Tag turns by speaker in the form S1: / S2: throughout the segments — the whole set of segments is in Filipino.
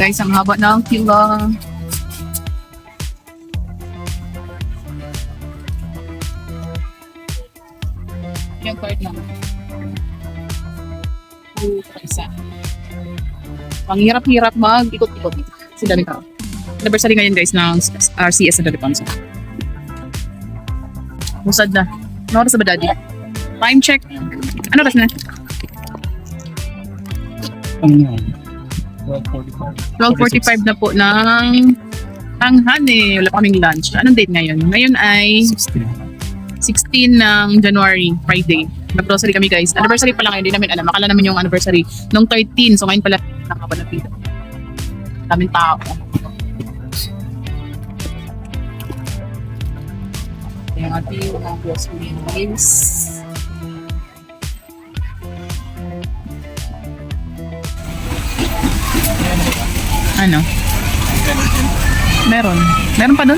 S1: Guys, ang haba ng pila. Yung card na. Isa. Panghirap-hirap mag-ikot-ikot. Si Dali ka. Anniversary ngayon guys ng RCS na Dalipanso. Musad na. Ano oras na ba, Daddy? Time check. Ano oras na? 12:45 na po ng tanghali. Wala pa kaming lunch. Anong date ngayon? Ngayon ay 16 ng January, Friday. Nag-grocery kami guys. Anniversary pa lang ngayon. Hindi namin alam. Akala namin yung anniversary nung 13. So ngayon pala nakapanapita. Daming tao. Yung ating mga grocery names. Ano? Meron. Meron pa doon?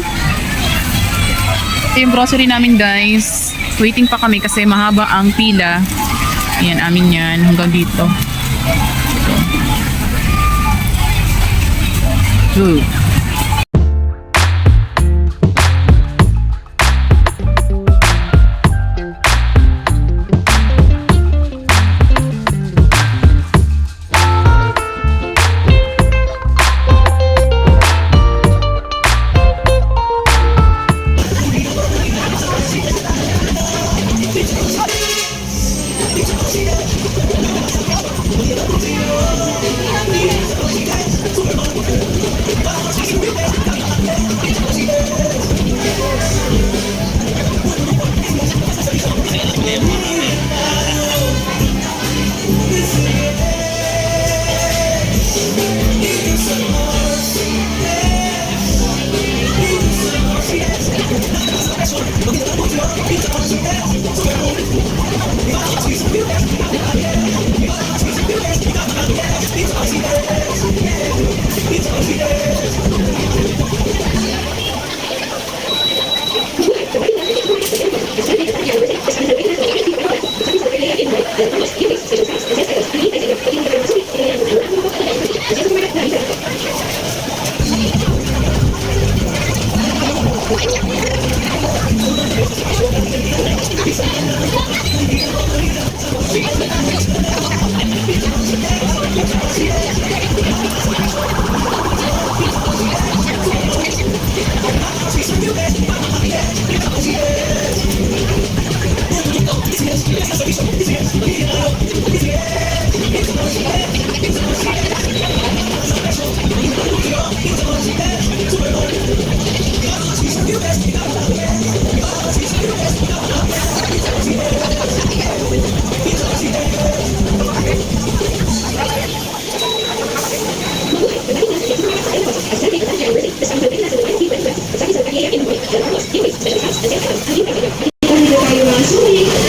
S1: Ito yung grocery namin guys. Waiting pa kami kasi mahaba ang pila. Ayan, amin yan. Hanggang dito. Ito.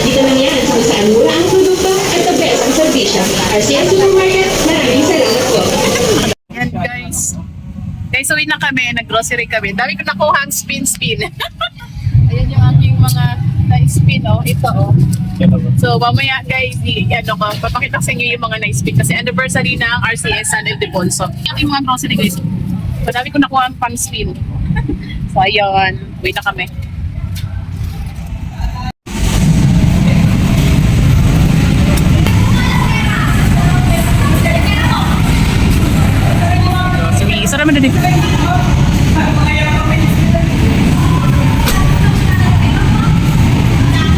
S2: Dito lang yan kung saan mura ang produkto at the best ang servisyo. RCS Supermarket, maraming salamat po.
S1: Yan guys. Guys, uwi na kami. Nag-grocery kami. Dami ko nakuha ang spin-spin. Ayan yung aking mga na-spin, oh. Ito, oh. So, mamaya guys, papakita sa inyo yung mga na-spin kasi anniversary ng RCS San Ildefonso. Yung mga grocery guys. So, dami ko nakuha ang pang-spin. So, ayun. Uwi na kami. Isa naman na din.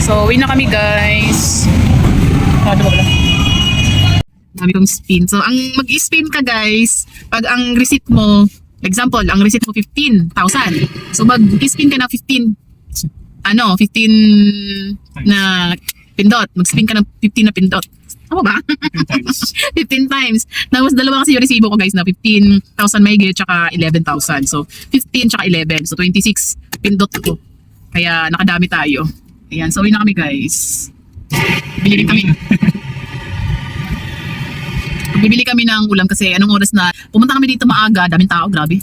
S1: So, uwi na kami guys. Dami kong spin. So, ang mag-spin ka guys, pag ang receipt mo, example, ang receipt mo 15,000. So, mag-spin ka na 15 na pindot. Mag-spin ka ng 15 na pindot. Tama ba? 15 times. Tapos dalawa kasi yung resibo ko guys na 15,000 mahigit tsaka 11,000. So 15 tsaka 11. So 26 pindot ko. Kaya nakadami tayo. Ayan, so uwi na kami guys. Bili kami. Bibili kami ng ulam kasi anong oras na pumunta kami dito maaga, daming tao, grabe.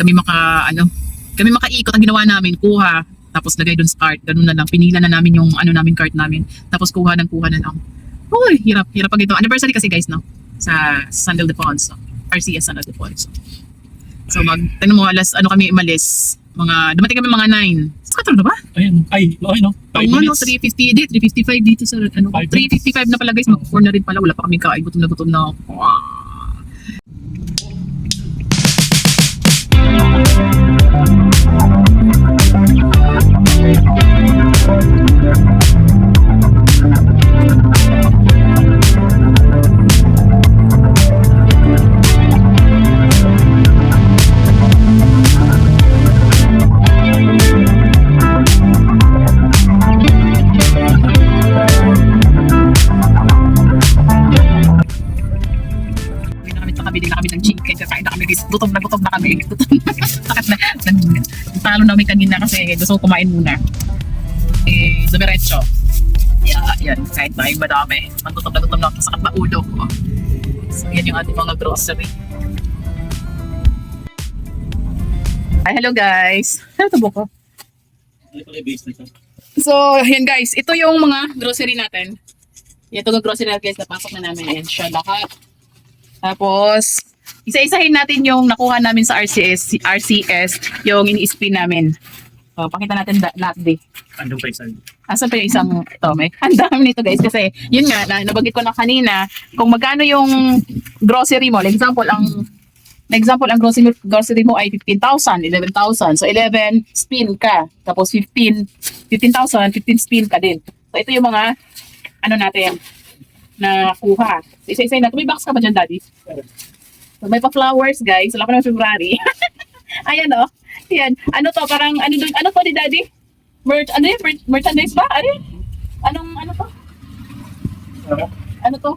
S1: Kami makaikot ang ginawa namin, kuha, tapos lagay dun sa cart, ganun na lang, pinila na namin yung cart namin, tapos kuha na lang. Uy, hirap pag ito. Anniversary kasi guys, no? Sa San Ildefonso. RCS San Ildefonso. So tanong mo, kami umalis. Dumating kami mga 9. Sa na ba?
S3: Ayan. Okay no? 5
S1: Oo,
S3: minutes.
S1: 350 dito, 355 dito sa
S3: 5
S1: 355 na pala guys, mag-4 na rin pala. Wala pa kami kain, gutom na ako. Bili na kami ng chicken, kakain na kami guys. Gutom na kami. Sakit na. Talo na kami kanina kasi gusto ko kumain muna. Dumiretso. Yan. Kahit na yung madami. Gutom na ako. Sakit na ulo ko. So, yan yung ating mga grocery. Hi, hello guys. Ano ito buko? So, yan guys. Ito yung mga grocery natin. Ito yung grocery natin guys. Napasok na namin. Ayan siya lahat. Tapos, isa-isahin natin yung nakuha namin sa RCS, yung ini-spin namin. So, pakita natin lahat di.
S3: Andun pa isang.
S1: Asan pa yung isang ito? May handam nito guys. Kasi, yun nga, nabanggit ko na kanina, kung magkano yung grocery mo. Like example, ang grocery mo ay 15,000, 11,000. So, 11 spin ka. Tapos, 15,000, 15 spin ka din. So, ito yung mga, natin, na kuha. Isa-isa natin. May box ka ba dyan, Daddy? So, may pa-flowers, guys. Wala pa naman February. Ayan, oh. Ayan. Ano to? Parang, ano to ni Daddy? Merchandise ba? Ano to? Ano to?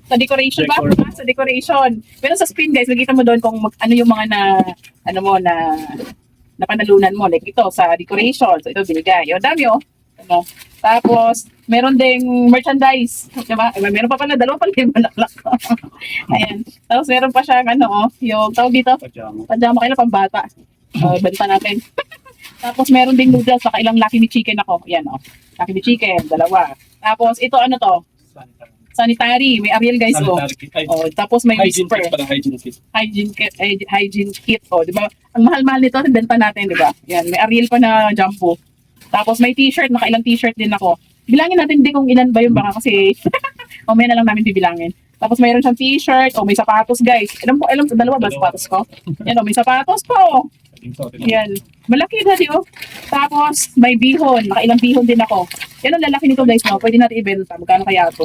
S1: Sa decoration ba?
S3: Decor.
S1: Sa decoration. Pero sa spin, guys, makikita mo doon kung ano yung mga na panalunan mo. Like ito, sa decoration. So, ito, binigay. O, dami, oh. Tapos, meron ding merchandise. Diba? Meron pa pala, dalawa pala yung balaklak. Ayan. Tapos, meron pa siyang yung tawag dito, pajama kayo na pambata. Benta natin. Tapos, meron ding noodles, saka ilang Lucky Me Chicken ako. Ayan, Lucky Me Chicken, dalawa. Tapos, ito ano to? Sanitary. May Ariel guys, tapos may
S3: hygiene
S1: whisper.
S3: kit pala, hygiene kit.
S1: Hygiene kit, diba? Ang mahal-mahal nito, benta natin, diba? Yan, may Ariel pa na jumbo. Tapos may t-shirt, nakailang t-shirt din ako. Bilangin natin din kung ilan ba yung baka kasi mamaya na lang namin bibilangin. Tapos mayroon siyang t-shirt, may sapatos guys. Alam ko, dalawa ba sapatos ko? Yan may sapatos ko. Yan. Malaki na diyo. Tapos may bihon, nakailang bihon din ako. Yan ang lalaki nito guys, no? Pwede natin ibenta. Magkano kaya ito?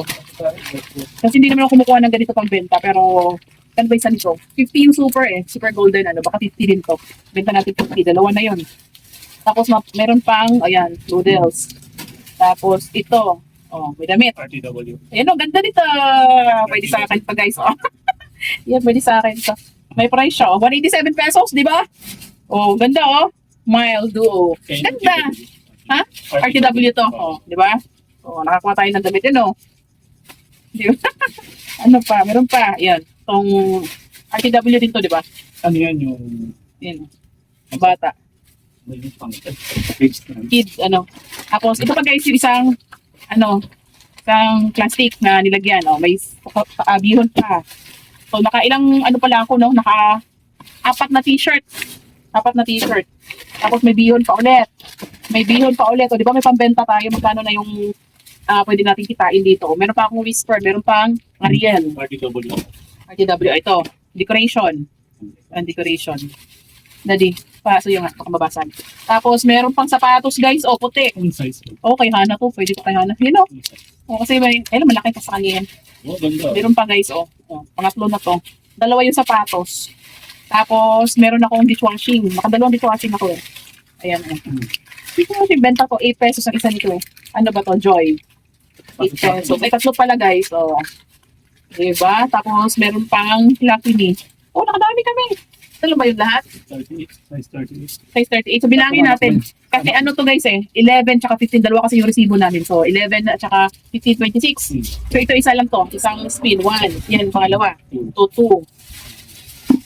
S1: Kasi hindi naman ako kumukuha ng ganito pang benta, pero kan ba isa nito? 50 yung super golden, baka 50 din to. Benta natin 50, dalawa na yun. Tapos meron pang, ayan, noodles. Tapos ito, may damit.
S3: RTW.
S1: Ayan ganda nito. Pwede sa akin pa guys. Yan, pwede sa akin to. May price siya. 187 pesos, di ba? Ganda Mild Duo. Ganda. Ha? RTW to. Di ba? Nakakuha tayo ng damit yun, Di ba? Ano pa? Meron pa. Yan. Itong RTW din to, di ba?
S3: Ano yan yung...
S1: Yan. Bata. Kids, Tapos, ito pa guys, yung isang plastic na nilagyan, may bihon pa. So, nakailang, pala ako, naka-4 na t-shirt. Tapos, may bihon pa ulit. O, di ba may pambenta tayo, magkano na yung pwede natin kitain dito. Meron pa akong whisper, meron pang Ariel. RTW, ito. Decoration. Daddy, paso yung mabasa. Tapos, meron pang sapatos, guys. Puti.
S3: Ang size.
S1: Kay Hana to. Pwede to kay Hana. Kasi malaki pa sa kanya yan.
S3: Ganda.
S1: Meron pa, guys. Pangatlo na to. Dalawa yung sapatos. Tapos, meron akong dishwashing. Nakadalawang dishwashing ako Ayan. Dito mo benta ko, 8 pesos ang isa nito Ano ba to? Joy. 8 pesos. Ay, tatlo pala guys. So, diba? Tapos, meron pang Lucky Me. Oh, nakadami kami. Ito ba yung lahat?
S3: 38. Size 38.
S1: Size 38. So, bilangin natin. Kasi ano to guys 11 tsaka 15. Dalawa kasi yung resibo namin. So, 11 at tsaka 15, 26. So, ito isa lang to. Isang spin. 1. Yan, pangalawa. 2, 2.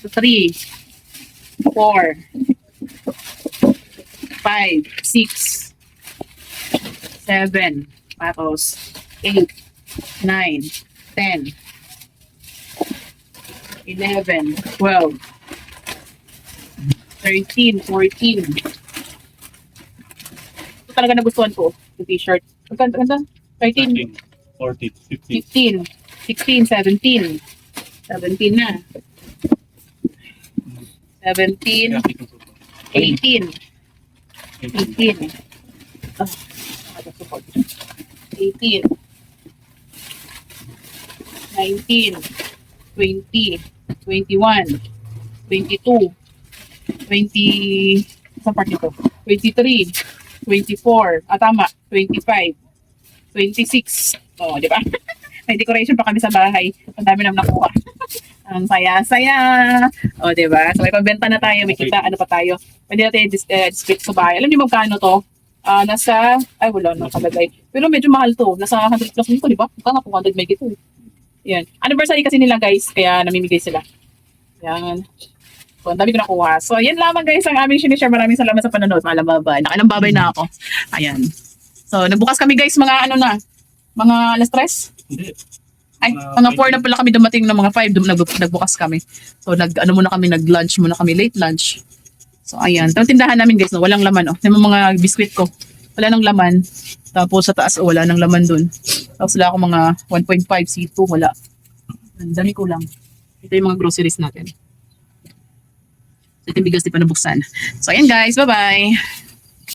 S1: 3. 4. 5. 6. 7. Tapos, 8. 9. 10. 11. 12. 13, 14. Ito talaga nagustuhan ko. Yung t-shirt. Magkano? 13,
S3: 14. 15.
S1: 15, 16, 17. 17 na. 17, 18. 18. Ah, 18. 19. 20. 21. 22. 20, saan part nito? 23, 24, tama, 25, 26. Oh, di ba? May decoration pa kami sa bahay. Ang dami naman nakuha. Ang saya-saya. Oh, di ba? So, may pambenta na tayo. May kita, ano pa tayo. Pwede natin display sa bahay. Alam niyo magkano to? Nasa, ay wala na kalagay. Pero medyo mahal to. Nasa 100 plus nito, di ba? Baka nga 200 may gito. Yan. Anniversary kasi nila guys, kaya namimigay sila. Yan. So, ang dami ko nakuha. So, yan lamang guys ang aming sinishare. Maraming salamat sa panonood. Malambabay. Nakalambabay na ako. Ayan. So, nagbukas kami guys mga ano na. Mga alas 3?
S3: Hindi.
S1: Ay, mga 4 na pala kami dumating ng mga 5. Nagbukas kami. So, ano muna kami, nag-lunch muna kami. Late lunch. So, ayan. Ito tindahan namin guys. No? Walang laman. Oh. Yung mga biskwit ko. Wala nang laman. Tapos sa taas, wala nang laman dun. Tapos wala ako mga 1.5 C2. Wala. Ang dami ko lang. Ito yung mga groceries natin. So, ito yung bigas di pa nabuksan. So, ayan guys. Bye-bye.